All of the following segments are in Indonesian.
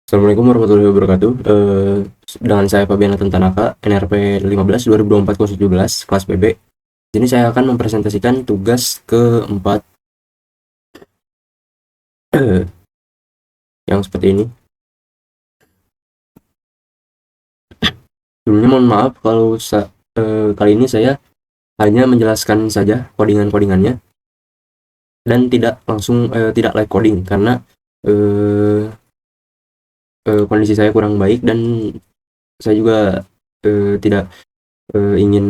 Assalamualaikum warahmatullahi wabarakatuh. Dengan saya Fabiana Tantanaka, NRP 15 2024 17 kelas PB. Jadi saya akan mempresentasikan tugas keempat yang seperti ini. Sebelumnya mohon maaf kalau kali ini saya hanya menjelaskan saja codingan-codingannya dan tidak langsung tidak live coding karena eh, kondisi saya kurang baik dan saya juga tidak ingin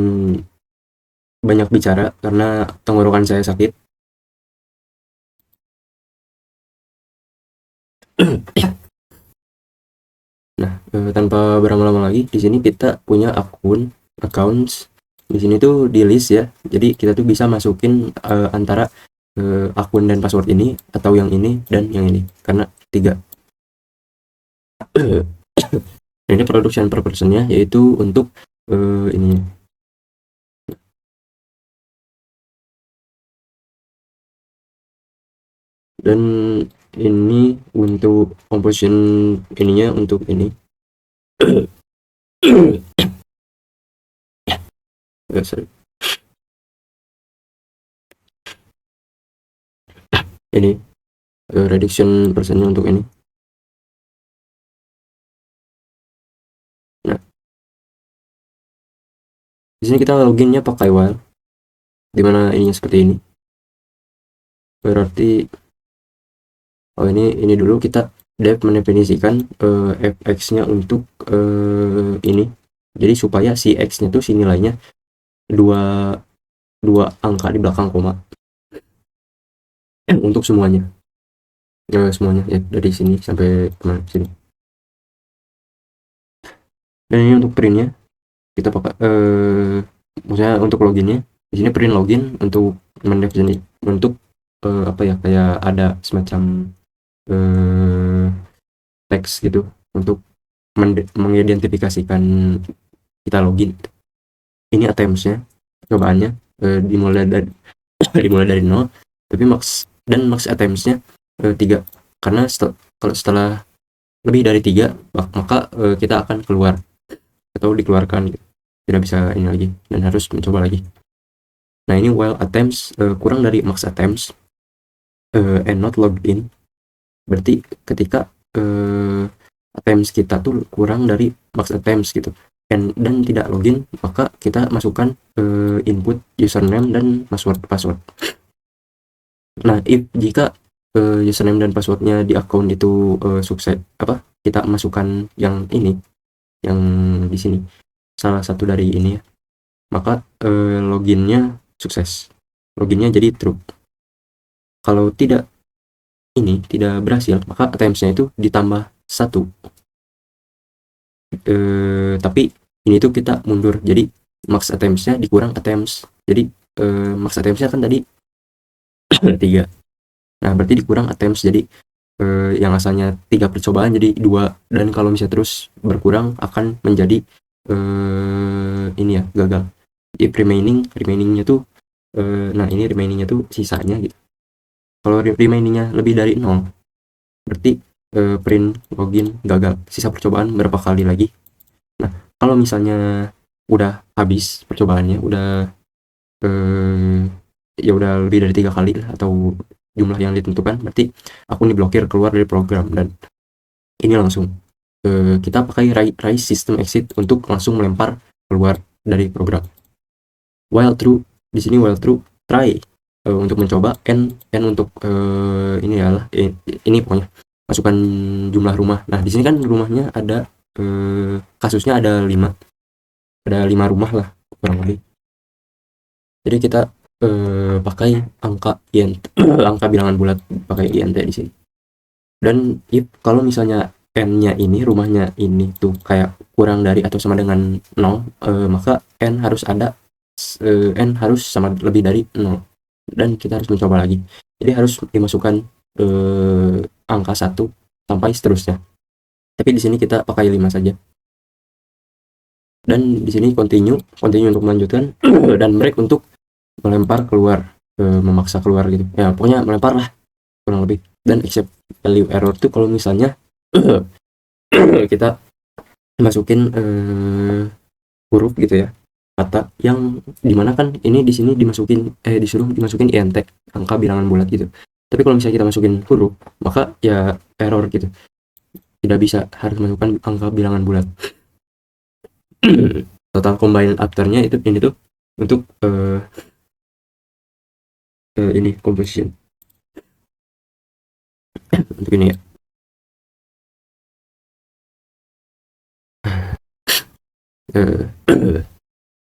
banyak bicara karena tenggorokan saya sakit. Nah, tanpa berlama-lama lagi, di sini kita punya accounts. Di sini tuh di list ya. Jadi kita tuh bisa masukin antara akun dan password ini atau yang ini dan yang ini karena tiga. Nah, ini production per personnya yaitu untuk ini. Dan ini untuk composition ininya untuk ini. Sorry. Ini reduction persennya untuk ini. Nah, di sini kita loginnya pakai while, dimana ininya seperti ini. Berarti ini dulu kita mendefinisikan fx-nya untuk ini. Jadi supaya si x-nya tuh si nilainya dua angka di belakang koma untuk semuanya. Semuanya ya dari sini sampai kemana sini. Dan ini untuk printnya kita pakai maksudnya untuk loginnya di sini print login untuk mendefinisikan untuk apa ya, kayak ada semacam teks gitu untuk mengidentifikasikan kita login. Ini attempts-nya, cobaannya dimulai dari dimulai dari 0, tapi max attempts-nya 3. Karena kalau setelah lebih dari 3 maka kita akan keluar atau dikeluarkan gitu. Tidak bisa ini lagi dan harus mencoba lagi. Nah, ini while attempts kurang dari max attempts and not logged in. Berarti ketika attempts kita tuh kurang dari max attempts gitu dan tidak login, maka kita masukkan input username dan password. Nah, jika username dan passwordnya di akun itu sukses, kita masukkan yang ini, yang di sini salah satu dari ini ya, maka loginnya sukses, loginnya jadi true. Kalau tidak berhasil, maka attempts-nya itu ditambah 1. Tapi ini tuh kita mundur, jadi max attempts-nya dikurang attempts. Jadi max attempts-nya kan tadi 3. Nah, berarti dikurang attempts, jadi yang asalnya 3 percobaan jadi 2, dan kalau misalnya terus berkurang akan menjadi ini ya, gagal. If remaining-nya tuh nah ini remaining-nya tuh sisanya gitu. Kalau remaining-nya lebih dari 0, berarti print login gagal, sisa percobaan berapa kali lagi. Nah, kalau misalnya udah habis percobaannya, udah ya udah lebih dari 3 kali lah, atau jumlah yang ditentukan, berarti akun diblokir, keluar dari program. Dan ini langsung kita pakai raise system exit untuk langsung melempar keluar dari program. While true, di sini while true, try untuk mencoba, n untuk ini adalah ini pokoknya masukkan jumlah rumah. Nah, di sini kan rumahnya ada kasusnya ada 5 rumah lah kurang lebih. Jadi kita pakai angka int angka bilangan bulat, pakai int di sini. Dan kalau misalnya n-nya ini, rumahnya ini tuh kayak kurang dari atau sama dengan 0, maka n harus sama lebih dari 0, dan kita harus mencoba lagi. Jadi harus dimasukkan angka 1 sampai seterusnya. Tapi di sini kita pakai 5 saja. Dan di sini continue untuk melanjutkan dan break untuk melempar keluar, memaksa keluar gitu. Ya, pokoknya melempar lah kurang lebih. Dan accept value error itu kalau misalnya kita masukin huruf gitu ya, kata yang dimana kan ini di sini disuruh dimasukin int, angka bilangan bulat gitu. Tapi kalau misalnya kita masukin huruf, maka ya error gitu, tidak bisa, harus masukkan angka bilangan bulat. Total combined afternya itu ini tuh untuk ini composition untuk ini ya. Eh,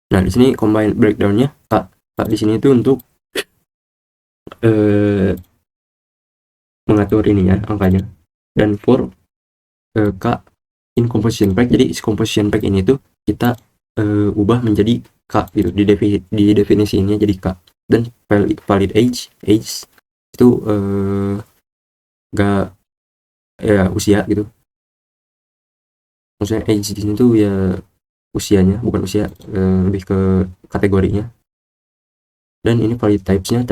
nah di sini combine breakdownnya kak di sini itu untuk eh, mengatur ininya angkanya, dan for k in composition pack. Jadi composition pack ini tuh kita ubah menjadi k gitu, di definisinya jadi k. Dan valid age itu gak ya usia gitu, maksudnya age di sini tuh ya usianya, bukan usia, lebih ke kategorinya. Dan ini valid types-nya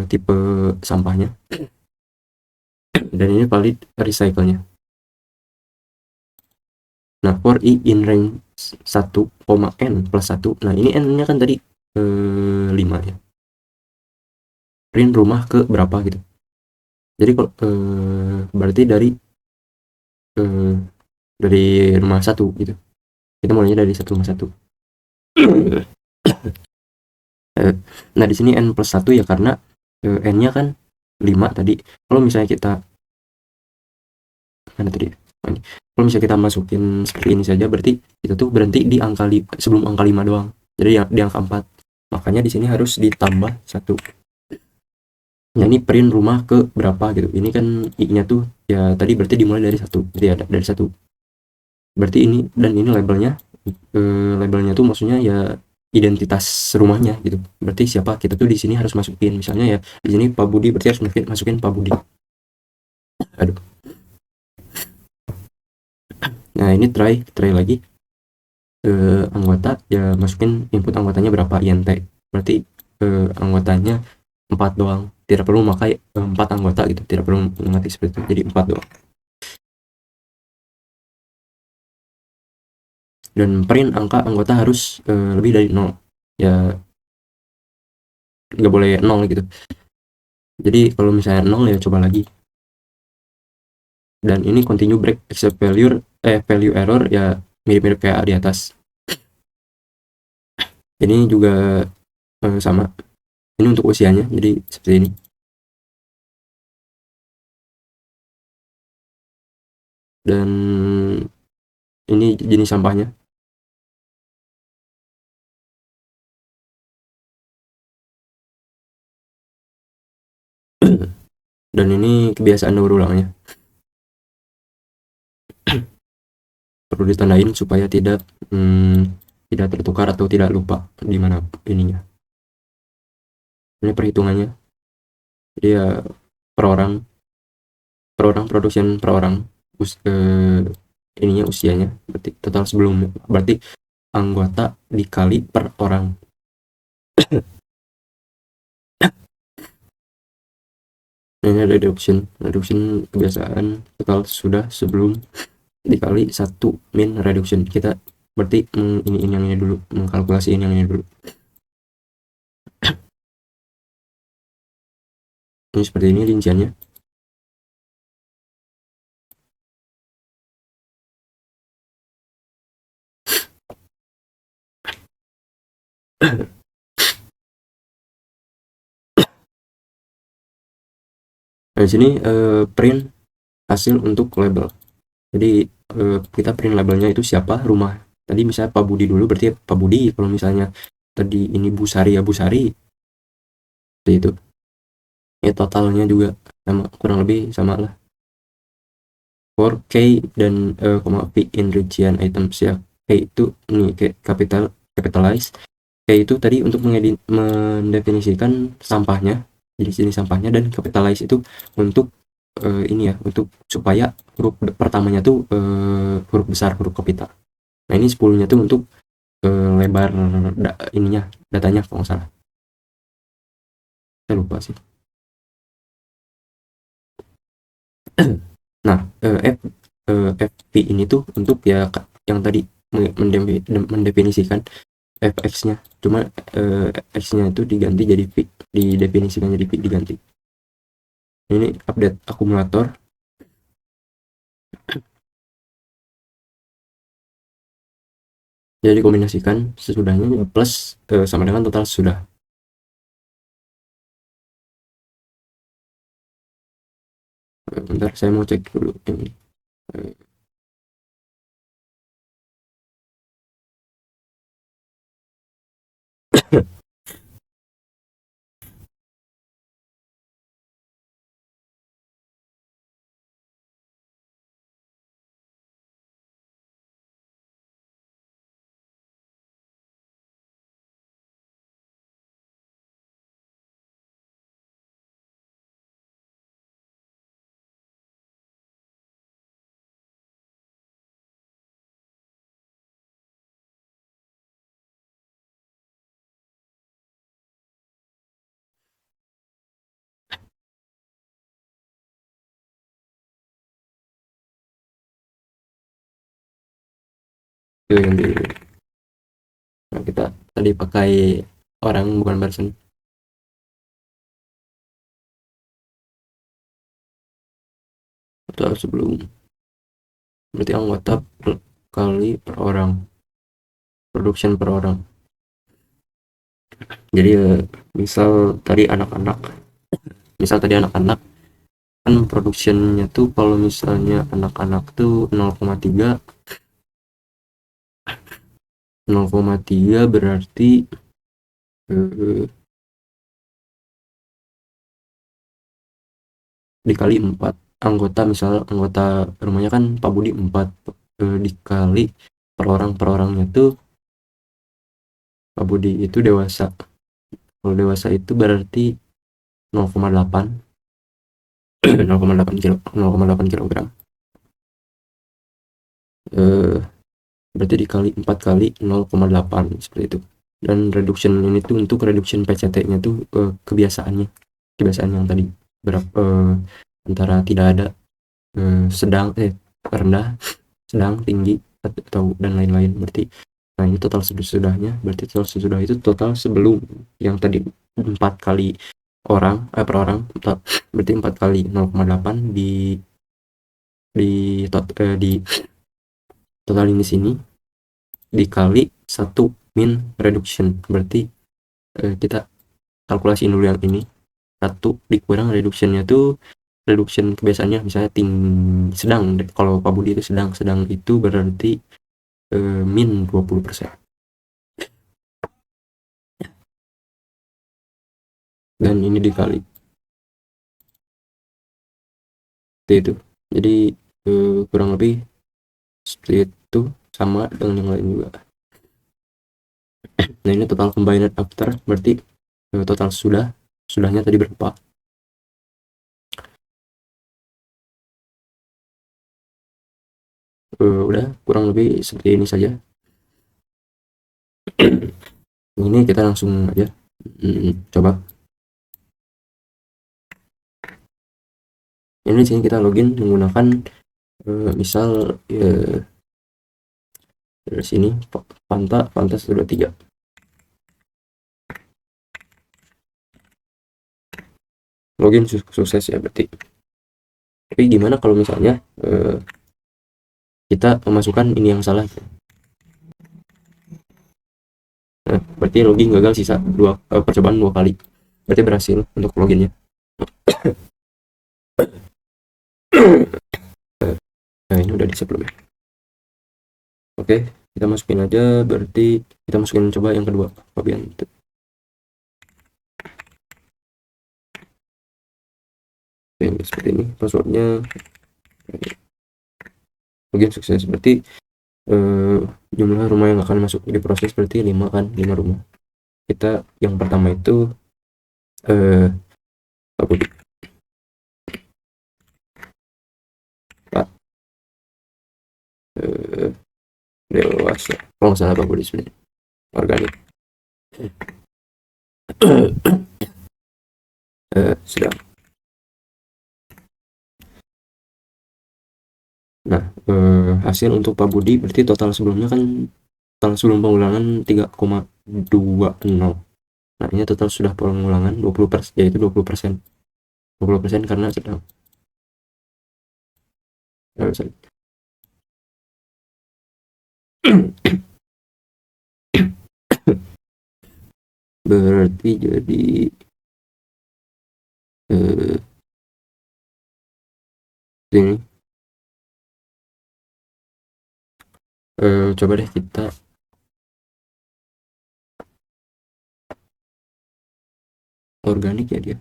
tipe sampahnya, dan ini valid recycle-nya. Nah, for i in range 1, n plus 1. Nah, ini n-nya kan tadi 5 ya. Print rumah ke berapa gitu. Jadi kalau berarti dari rumah 1 gitu. Kita mulainya dari rumah 1. Nah, di sini n plus 1 ya karena n-nya kan 5 tadi. Kalau misalnya kita mana tadi? Kalau misalnya kita masukin seperti ini saja, berarti itu tuh berhenti di angka sebelum angka 5 doang. Jadi di angka 4. Makanya di sini harus ditambah 1. Nah, ini print rumah ke berapa gitu. Ini kan i-nya tuh ya tadi berarti dimulai dari 1. Jadi ada dari 1. Berarti ini, dan ini labelnya tuh maksudnya ya identitas rumahnya gitu. Berarti siapa kita tuh di sini harus masukin. Misalnya ya di sini Pak Budi, berarti harus masukin Pak Budi. Aduh. Nah, ini try lagi. Anggota ya masukin input anggotanya berapa int. Berarti anggotanya 4 doang. Tidak perlu memakai 4 anggota gitu. Tidak perlu mengetik seperti itu. Jadi 4 doang. Dan print angka anggota harus lebih dari 0. Ya nggak boleh 0 gitu. Jadi kalau misalnya 0 ya coba lagi. Dan ini continue break except value error ya mirip-mirip kayak di atas. Ini juga sama. Ini untuk usianya, jadi seperti ini. Dan ini jenis sampahnya. Dan ini kebiasaan daur ulangnya. Perlu ditandain supaya tidak tertukar atau tidak lupa di mana ininya. Ini perhitungannya. Jadi ya per orang production per orang, ininya usianya, berarti total sebelum, berarti anggota dikali per orang. Ini ada reduction kebiasaan total sudah sebelum dikali 1 min reduction. Kita berarti ini yang ini dulu, mengkalkulasi ini yang ini dulu. Ini seperti ini rinciannya. Nah, di sini print hasil untuk label. Jadi kita print labelnya itu siapa, rumah. Tadi misalnya Pak Budi dulu, berarti Pak Budi. Kalau misalnya tadi ini Bu Sari ya Bu Sari. Seperti itu. Ya totalnya juga sama, kurang lebih sama lah. For K dan V in rincian items ya. K itu ini kayak capitalize. K itu tadi untuk mendefinisikan sampahnya. Jadi sini sampahnya, dan capitalize itu untuk ini ya, untuk supaya huruf pertamanya tuh huruf besar, huruf kapital. Nah, ini 10-nya tuh untuk lebar ininya, datanya kalau nggak salah. Saya lupa sih. Nah, FP ini tuh untuk ya yang tadi mendefinisikan fx-nya, cuma x-nya itu diganti jadi V, didefinisikan jadi V diganti. Ini update akumulator. Jadi dikombinasikan sesudahnya plus sama dengan total sudah. Bentar, saya mau cek dulu ini. Itu yang di kita tadi pakai orang bukan person. Atau sebelum, berarti anggota kali per orang, production per orang. Jadi misal tadi anak-anak kan productionnya tuh, kalau misalnya anak-anak tuh 0,3 berarti eh, dikali 4 anggota, misal anggota rumahnya kan Pak Budi 4, dikali per orangnya tuh Pak Budi itu dewasa. Kalau dewasa itu berarti 0,8 0,8 kilogram. Berarti dikali 4 kali 0,8 seperti itu. Dan reduction ini tuh untuk reduction PCT-nya tuh kebiasaan yang tadi berapa antara tidak ada, sedang, rendah, sedang, tinggi, atau dan lain-lain. Berarti nah ini total sesudahnya, berarti total sesudah itu total sebelum yang tadi 4 kali orang per orang, berarti 4 kali 0,8 di total ini sini dikali 1 min reduction. Berarti kita kalkulasiin dulu yang ini, 1 dikurang reductionnya tuh, reduction kebiasaannya misalnya sedang, kalau Pak Budi itu sedang itu berarti min 20%. Dan ini dikali itu. Jadi kurang lebih seperti itu, sama dengan yang lain juga. Nah ini total combined after, berarti total sudahnya tadi berapa. Udah kurang lebih seperti ini saja. Ini kita langsung aja coba. Ini di sini kita login menggunakan misal dari sini Fanta 123. Login sukses ya berarti. Tapi gimana kalau misalnya kita memasukkan ini yang salah? Nah, berarti login gagal, sisa percobaan 2 kali. Berarti berhasil untuk loginnya. Nah ini udah di sebelumnya. Oke, kita masukin aja, berarti kita masukin coba yang kedua, Fabian. Oke, seperti ini passwordnya. Login sukses, berarti jumlah rumah yang akan masuk diproses berarti 5 kan, 5 rumah. Kita yang pertama itu Pak Budi, Pak dewasa, kalau nggak salah Pak Budi sebenarnya organik. Sedang. Nah hasil untuk Pak Budi berarti total sebelumnya kan total sebelum pengulangan 3,20. Nah, ini total sudah pengulangan 20%, yaitu 20%. 20% karena sedang berarti jadi ini coba deh kita organik ya dia.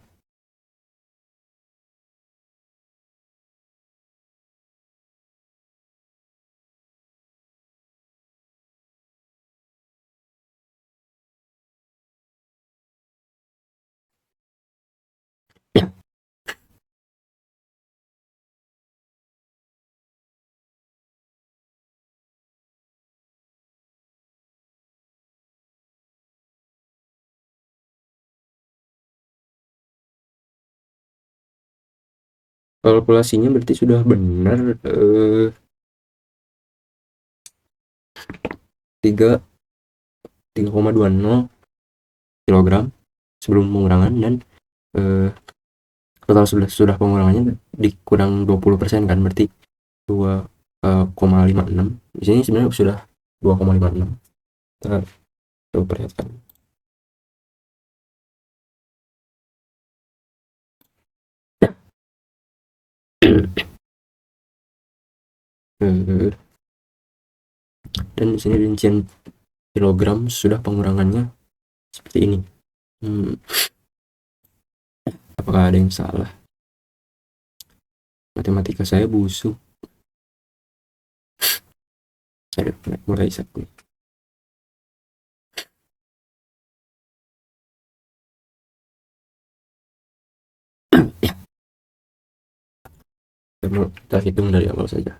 Kalkulasinya berarti sudah benar 3,20 kilogram sebelum pengurangan, dan total sudah pengurangannya dikurang 20% kan, berarti 2,56. Di sini sebenarnya sudah 2,56. Kita coba perhatikan. Dan di sini rincian kilogram sudah pengurangannya seperti ini. Apakah ada yang salah? Matematika saya busuk. Saya mulai sakit. Kita hitung dari awal saja.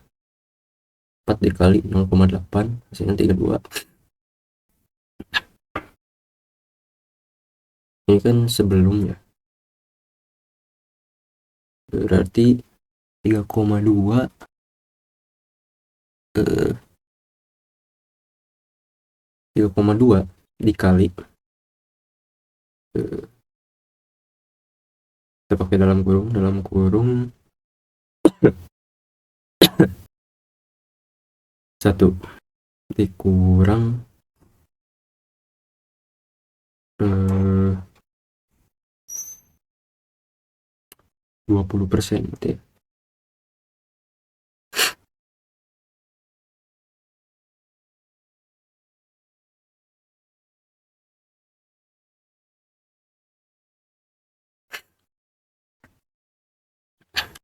4 dikali 0,8 hasilnya 32. Ini kan sebelumnya, berarti 3,2 dikali kita pakai dalam kurung 1 dikurang 20% gitu ya.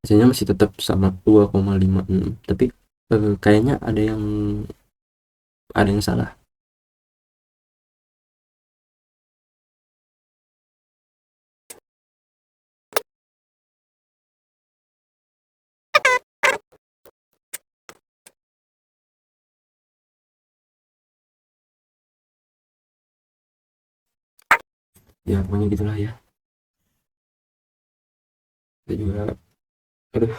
Hasilnya masih tetap sama 2,56, tapi kayaknya ada yang salah. Ya pokoknya gitulah ya. Kita juga aduh,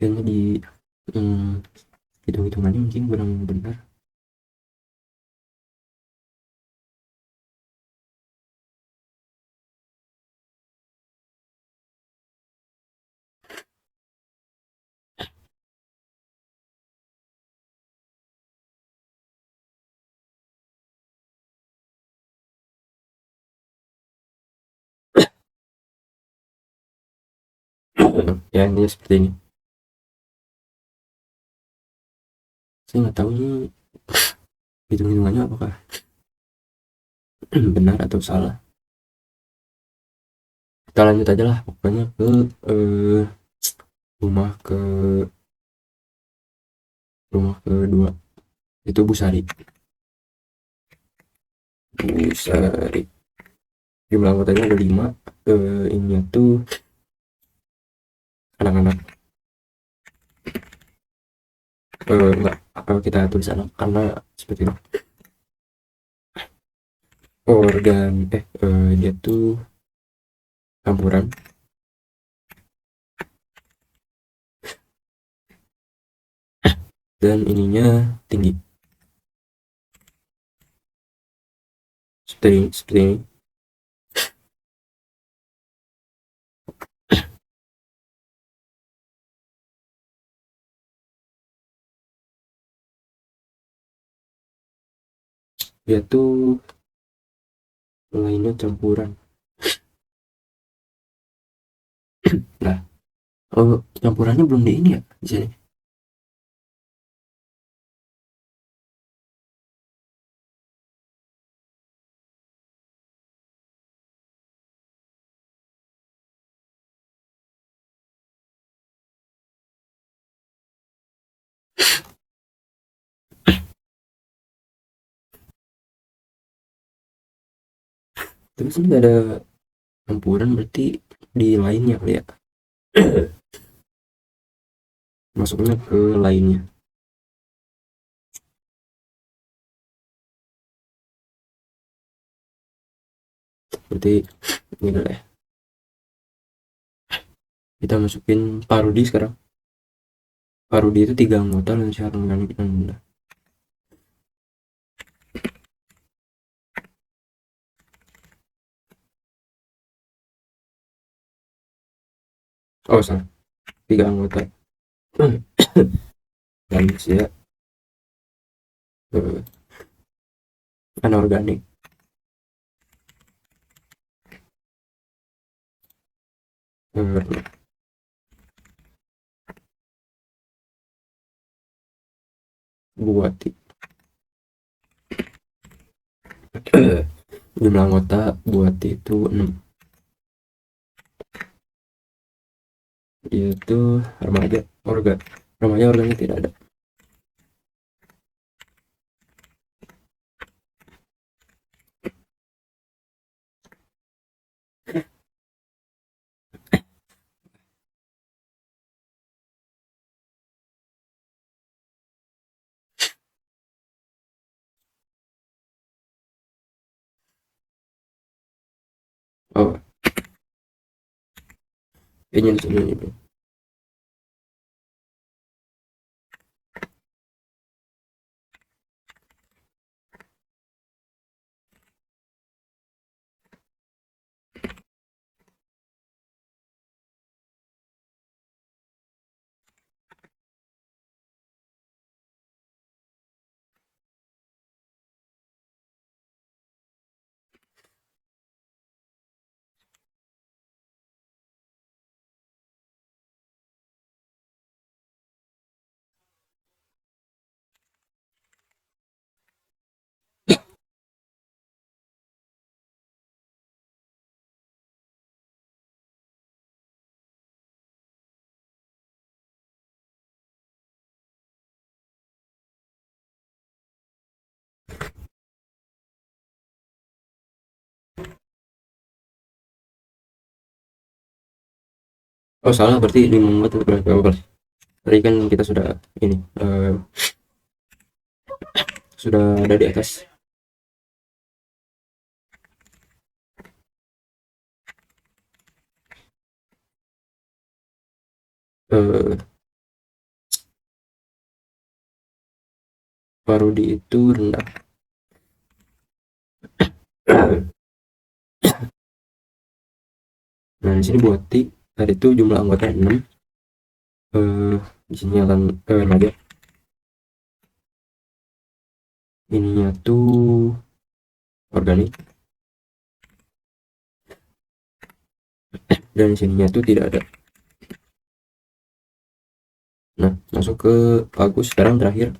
kayaknya di hitung-hitungannya mungkin kurang benar. Ya ini seperti ini. Saya nggak tahu ini hitung-hitungannya apakah benar atau salah. Kita lanjut aja lah pokoknya ke rumah kedua, itu Busari. Jumlah anggotanya ada 5. Ini tuh anak-anak. Enggak, kita tulis anak karena seperti itu. Dia tuh campuran dan ininya tinggi seperti ini. Dia tuh lainnya campuran. Nah, oh, campurannya belum di ini ya di sini. Terus ini nggak ada campuran, berarti di lainnya kali ya. Masuknya ke lainnya. Berarti ini dulu ya. Kita masukin parodi sekarang. Parodi itu 3 anggota dan syarat menggantikan benda. Oh, salah. 3 anggota. Manusia eh, anorganik. Buati. Jumlah anggota buati itu 6. Dia itu remaja remaja organnya tidak ada. Oh, ini di sini bro. Oh, salah, berarti 5 anggota berapa. Tadi kan kita sudah ini sudah ada di atas. eh Parodi itu rendah. Nah, di sini buati tadi itu jumlah anggota 6. Di sini akan remaja. Ininya tuh organik dan sininya tuh tidak ada. Nah, masuk ke Agus sekarang terakhir.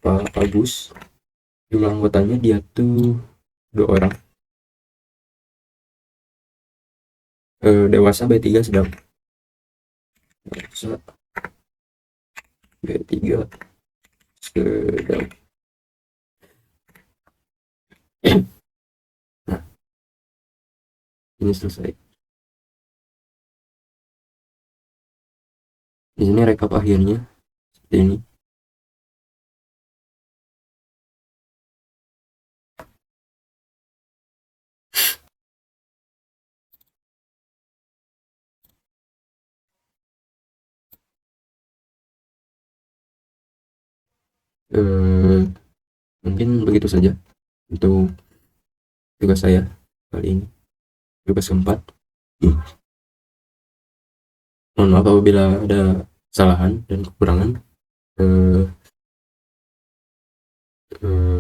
Pak Agus, jumlah anggotanya dia tuh 2 orang. Dewasa B3 sedang. Dewasa B3 sedang. Nah, ini selesai. Di sini rekap akhirnya seperti ini. Eh, Mungkin begitu saja untuk tugas saya kali ini, tugas keempat. Mohon maaf apabila ada kesalahan dan kekurangan, eh,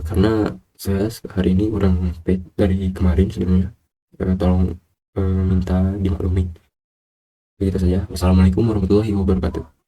karena saya hari ini kurang fit dari kemarin sebelumnya. Tolong minta dimaklumi. Begitu saja. Wassalamualaikum warahmatullahi wabarakatuh.